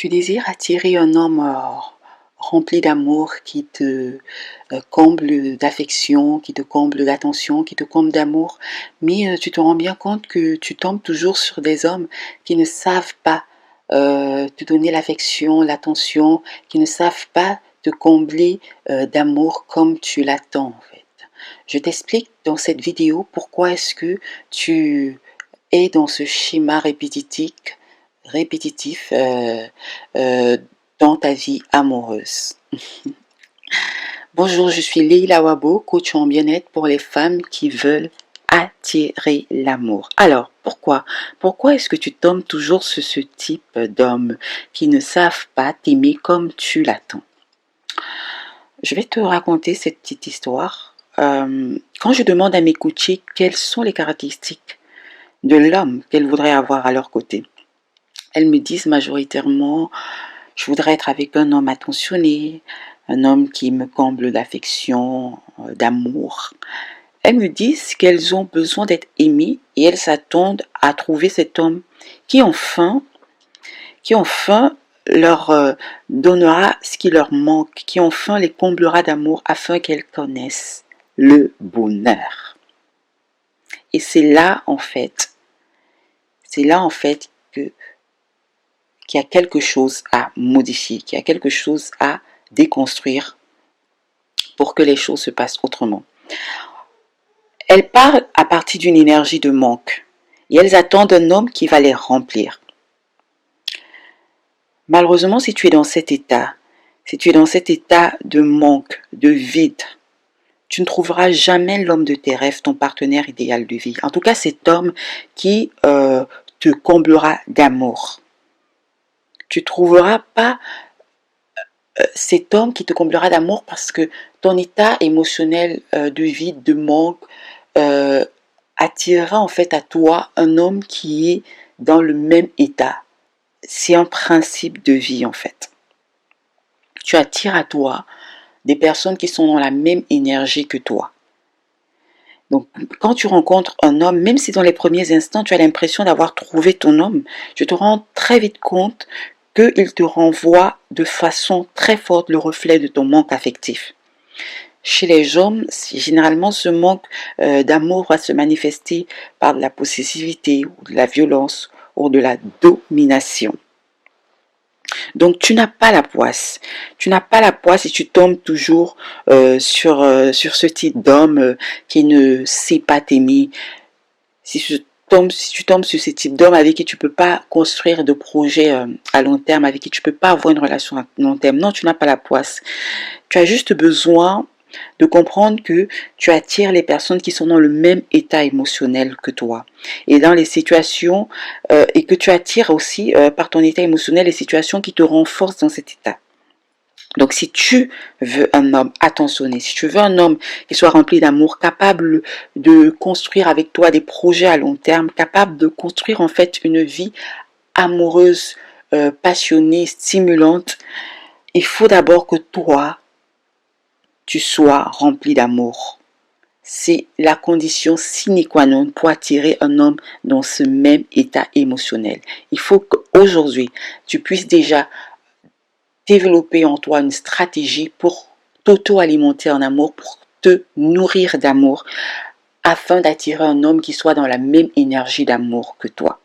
Tu désires attirer un homme rempli d'amour qui te comble d'affection, qui te comble d'attention, qui te comble d'amour, mais tu te rends bien compte que tu tombes toujours sur des hommes qui ne savent pas te donner l'affection, l'attention, qui ne savent pas te combler d'amour comme tu l'attends en fait. Je t'explique dans cette vidéo pourquoi est-ce que tu es dans ce schéma répétitif dans ta vie amoureuse. Bonjour, je suis Leila Wabo, coach en bien-être pour les femmes qui veulent attirer l'amour. Alors, pourquoi est-ce que tu tombes toujours sur ce type d'hommes qui ne savent pas t'aimer comme tu l'attends? Je vais te raconter cette petite histoire. Quand je demande à mes coachés quelles sont les caractéristiques de l'homme qu'elles voudraient avoir à leur côté, elles me disent majoritairement: je voudrais être avec un homme attentionné, un homme qui me comble d'affection, d'amour. Elles me disent qu'elles ont besoin d'être aimées et elles s'attendent à trouver cet homme qui enfin leur donnera ce qui leur manque, qui enfin les comblera d'amour afin qu'elles connaissent le bonheur. Et c'est là en fait qu'il y a quelque chose à modifier, qu'il y a quelque chose à déconstruire pour que les choses se passent autrement. Elles parlent à partir d'une énergie de manque et elles attendent un homme qui va les remplir. Malheureusement, si tu es dans cet état de manque, de vide, tu ne trouveras jamais l'homme de tes rêves, ton partenaire idéal de vie. En tout cas, cet homme qui te comblera d'amour. Tu ne trouveras pas cet homme qui te comblera d'amour parce que ton état émotionnel de vide, de manque, attirera en fait à toi un homme qui est dans le même état. C'est un principe de vie en fait. Tu attires à toi des personnes qui sont dans la même énergie que toi. Donc, quand tu rencontres un homme, même si dans les premiers instants, tu as l'impression d'avoir trouvé ton homme, tu te rends très vite compte qu'il te renvoie de façon très forte le reflet de ton manque affectif. Chez les hommes, généralement, ce manque d'amour va se manifester par de la possessivité ou de la violence ou de la domination. Donc, tu n'as pas la poisse. Tu n'as pas la poisse et tu tombes toujours sur ce type d'homme qui ne sait pas t'aimer. Si tu tombes sur ce type d'homme avec qui tu ne peux pas construire de projet à long terme, avec qui tu ne peux pas avoir une relation à long terme, non, tu n'as pas la poisse. Tu as juste besoin de comprendre que tu attires les personnes qui sont dans le même état émotionnel que toi. Et dans les situations, et que tu attires aussi par ton état émotionnel les situations qui te renforcent dans cet état. Donc si tu veux un homme attentionné, si tu veux un homme qui soit rempli d'amour, capable de construire avec toi des projets à long terme, capable de construire en fait une vie amoureuse, passionnée, stimulante, il faut d'abord que toi, tu sois rempli d'amour. C'est la condition sine qua non pour attirer un homme dans ce même état émotionnel. Il faut qu'aujourd'hui, tu puisses déjà développer en toi une stratégie pour t'auto-alimenter en amour, pour te nourrir d'amour, afin d'attirer un homme qui soit dans la même énergie d'amour que toi.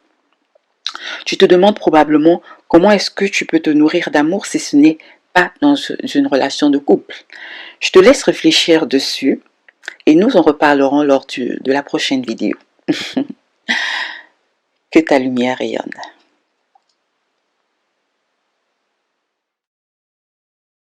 Tu te demandes probablement comment est-ce que tu peux te nourrir d'amour si ce n'est pas dans une relation de couple. Je te laisse réfléchir dessus et nous en reparlerons lors de la prochaine vidéo. Que ta lumière rayonne.